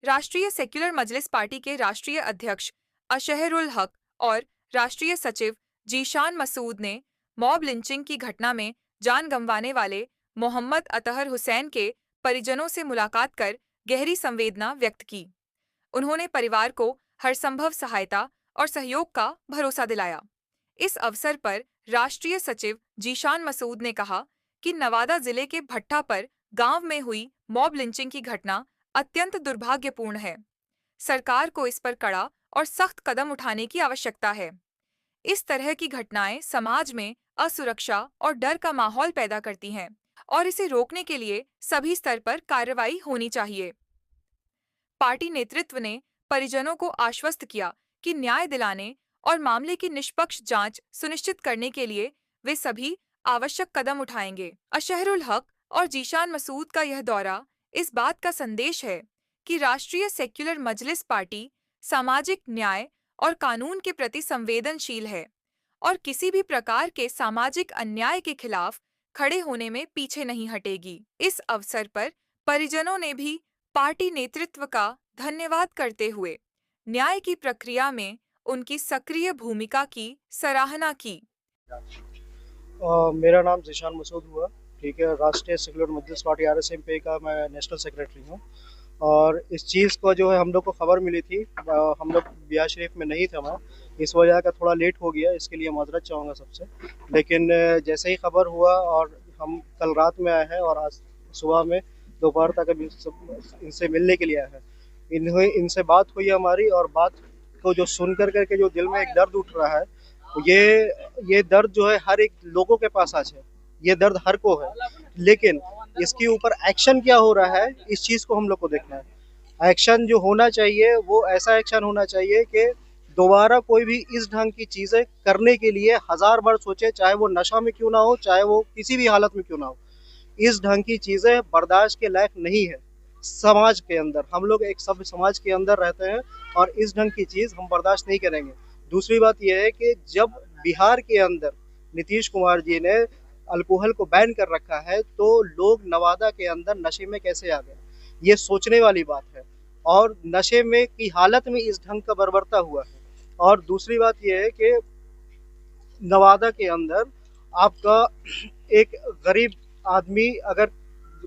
राष्ट्रीय सेक्युलर मजलिस पार्टी के राष्ट्रीय अध्यक्ष अशहरुल हक और राष्ट्रीय सचिव जीशान मसूद ने मॉब लिंचिंग की घटना में जान गंवाने वाले मोहम्मद अतहर हुसैन के परिजनों से मुलाकात कर गहरी संवेदना व्यक्त की। उन्होंने परिवार को हरसंभव सहायता और सहयोग का भरोसा दिलाया। इस अवसर पर राष्ट्रीय सचिव जीशान मसूद ने कहा कि नवादा जिले के भट्टा पर गांव में हुई मॉब लिंचिंग की घटना अत्यंत दुर्भाग्यपूर्ण है। सरकार को इस पर कड़ा और सख्त कदम उठाने की आवश्यकता है। इस तरह की घटनाएं समाज में असुरक्षा और डर का माहौल पैदा करती हैं और इसे रोकने के लिए सभी स्तर पर कार्रवाई होनी चाहिए। पार्टी नेतृत्व ने परिजनों को आश्वस्त किया कि न्याय दिलाने और मामले की निष्पक्ष जांच सुनिश्चित करने के लिए वे सभी आवश्यक कदम उठाएंगे। अशहरुल हक और जीशान मसूद का यह दौरा इस बात का संदेश है कि राष्ट्रीय सेक्युलर मजलिस पार्टी सामाजिक न्याय और कानून के प्रति संवेदनशील है और किसी भी प्रकार के सामाजिक अन्याय के खिलाफ खड़े होने में पीछे नहीं हटेगी। इस अवसर पर परिजनों ने भी पार्टी नेतृत्व का धन्यवाद करते हुए न्याय की प्रक्रिया में उनकी सक्रिय भूमिका की सराहना की। मेरा नाम ज़ीशान मसूद हुआ, ठीक है। राष्ट्रीय सेक्युलर मजलिस पार्टी RSMP का मैं नेशनल सेक्रेटरी हूँ। और इस चीज़ को जो है हम लोग को खबर मिली थी, हम लोग बिहार शरीफ में नहीं थे, मैं इस वजह का थोड़ा लेट हो गया, इसके लिए माजरत चाहूँगा सबसे। लेकिन जैसे ही खबर हुआ और हम कल रात में आए हैं और आज सुबह में दोपहर तक अभी इनसे मिलने के लिए आए हैं। इनसे बात हुई हमारी, और बात को जो सुन करके जो दिल में एक दर्द उठ रहा है, ये दर्द जो है हर एक लोगों के पास आज है, ये दर्द हर को है। लेकिन इसके ऊपर एक्शन क्या हो रहा है, इस चीज़ को हम लोग को देखना है। एक्शन जो होना चाहिए वो ऐसा एक्शन होना चाहिए कि दोबारा कोई भी इस ढंग की चीज़ें करने के लिए 1000 बार सोचे, चाहे वो नशा में क्यों ना हो, चाहे वो किसी भी हालत में क्यों ना हो। इस ढंग की चीज़ें बर्दाश्त के लायक नहीं है। समाज के अंदर हम लोग एक सभ्य समाज के अंदर रहते हैं और इस ढंग की चीज़ हम बर्दाश्त नहीं करेंगे। दूसरी बात यह है कि जब बिहार के अंदर नीतीश कुमार जी ने अल्कोहल को बैन कर रखा है, तो लोग नवादा के अंदर नशे में कैसे आ गए, ये सोचने वाली बात है। और नशे में की हालत में इस ढंग का बर्बरता हुआ है। और दूसरी बात यह है कि नवादा के अंदर आपका एक गरीब आदमी अगर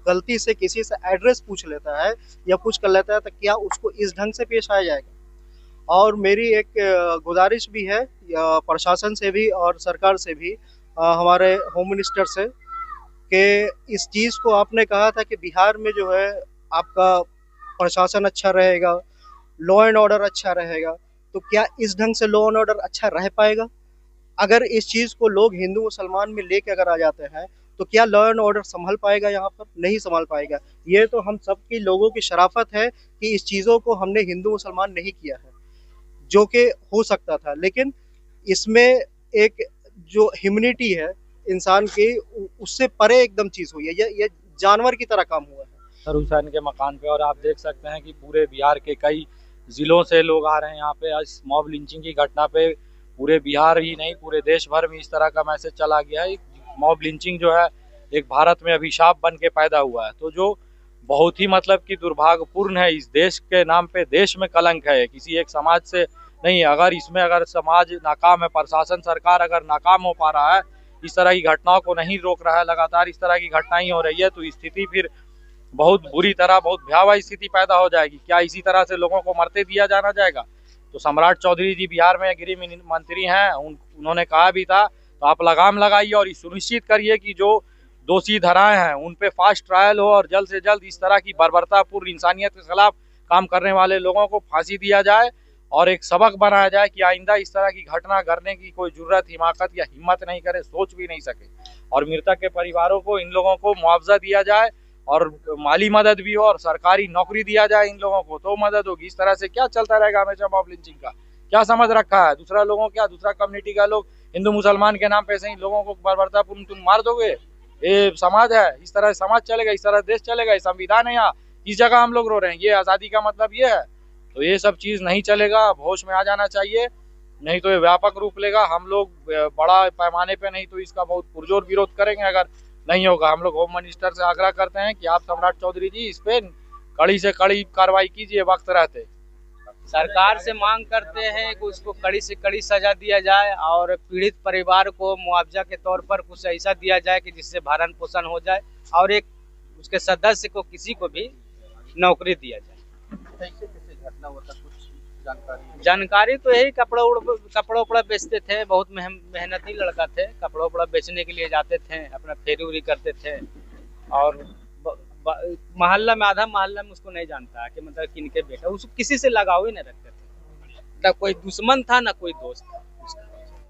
गलती से किसी से एड्रेस पूछ लेता है या कुछ कर लेता है, तो क्या उसको इस ढंग से पेश आया जाएगा। और मेरी एक गुजारिश भी है प्रशासन से भी और सरकार से भी, हमारे होम मिनिस्टर से, कि इस चीज़ को आपने कहा था कि बिहार में जो है आपका प्रशासन अच्छा रहेगा, लॉ एंड ऑर्डर अच्छा रहेगा, तो क्या इस ढंग से लॉ एंड ऑर्डर अच्छा रह पाएगा? अगर इस चीज़ को लोग हिंदू मुसलमान में लेके अगर आ जाते हैं, तो क्या लॉ एंड ऑर्डर संभल पाएगा? यहाँ पर नहीं संभल पाएगा। ये तो हम सब की लोगों की शराफत है कि इस चीज़ों को हमने हिंदू मुसलमान नहीं किया है, जो कि हो सकता था। लेकिन इसमें एक जो ह्यूमैनिटी है इंसान की, उससे परे एकदम चीज़ हुई है। ये जानवर की तरह काम हुआ है अतहर हुसैन के मकान पे। और आप देख सकते हैं कि पूरे बिहार के कई ज़िलों से लोग आ रहे हैं यहाँ पे। इस मॉब लिंचिंग की घटना पे पूरे बिहार ही नहीं, पूरे देश भर में इस तरह का मैसेज चला गया है। मॉब लिंचिंग जो है एक भारत में अभिशाप बन के पैदा हुआ है, तो जो बहुत ही मतलब कि दुर्भाग्यपूर्ण है। इस देश के नाम पे देश में कलंक है, किसी एक समाज से नहीं। अगर इसमें अगर समाज नाकाम है, प्रशासन सरकार अगर नाकाम हो पा रहा है, इस तरह की घटनाओं को नहीं रोक रहा है, लगातार इस तरह की घटनाएं हो रही है, तो स्थिति फिर बहुत बुरी तरह, बहुत भयावह स्थिति पैदा हो जाएगी। क्या इसी तरह से लोगों को मरते दिया जाना जाएगा? तो सम्राट चौधरी जी बिहार में गृह मंत्री हैं, उन्होंने कहा भी था, तो आप लगाम लगाइए और सुनिश्चित करिए कि जो दोषी धराए हैं उन पे फास्ट ट्रायल हो और जल्द से जल्द इस तरह की बर्बरतापूर्ण इंसानियत के खिलाफ काम करने वाले लोगों को फांसी दिया जाए और एक सबक बनाया जाए कि आइंदा इस तरह की घटना करने की कोई जरूरत, हिमाकत या हिम्मत नहीं करे, सोच भी नहीं सके। और मृतक के परिवारों को, इन लोगों को मुआवजा दिया जाए और माली मदद भी हो और सरकारी नौकरी दिया जाए इन लोगों को, तो मदद होगी। इस तरह से क्या चलता रहेगा हमेशा मॉब लिंचिंग का? क्या समझ रखा है दूसरा लोगों, क्या दूसरा कम्युनिटी का लोग हिंदू मुसलमान के नाम पे से ही लोगों को बर्बरतापूर्ण तुम मार दोगे? ये समाज है? इस तरह समाज चलेगा? इस तरह देश चलेगा? ये संविधान है? यहाँ इस जगह हम लोग रो रहे हैं, ये आज़ादी का मतलब ये है? तो ये सब चीज़ नहीं चलेगा, होश में आ जाना चाहिए, नहीं तो ये व्यापक रूप लेगा। हम लोग बड़ा पैमाने पे नहीं तो इसका बहुत पुरजोर विरोध करेंगे अगर नहीं होगा। हम लोग होम मिनिस्टर से आग्रह करते हैं कि आप सम्राट चौधरी जी इस पे कड़ी से कड़ी कार्रवाई कीजिए वक्त रहते। सरकार से मांग करते हैं कि उसको कड़ी से कड़ी सजा दिया जाए और पीड़ित परिवार को मुआवजा के तौर पर कुछ ऐसा दिया जाए कि जिससे भरण पोषण हो जाए और एक उसके सदस्य को किसी को भी नौकरी दिया जाए। कैसे कैसे घटना होता कुछ जानकारी तो यही कपड़ा उपड़ा बेचते थे, बहुत मेहनती लड़का थे, कपड़ा उपड़ा बेचने के लिए जाते थे, अपना फेरी उरी करते थे और मोहल्ला में आधा मोहल्ला में उसको नहीं जानता कि मतलब किनके बेटा, उसको किसी से लगाव ही नहीं रखते थे, ना कोई दुश्मन था ना कोई दोस्त था।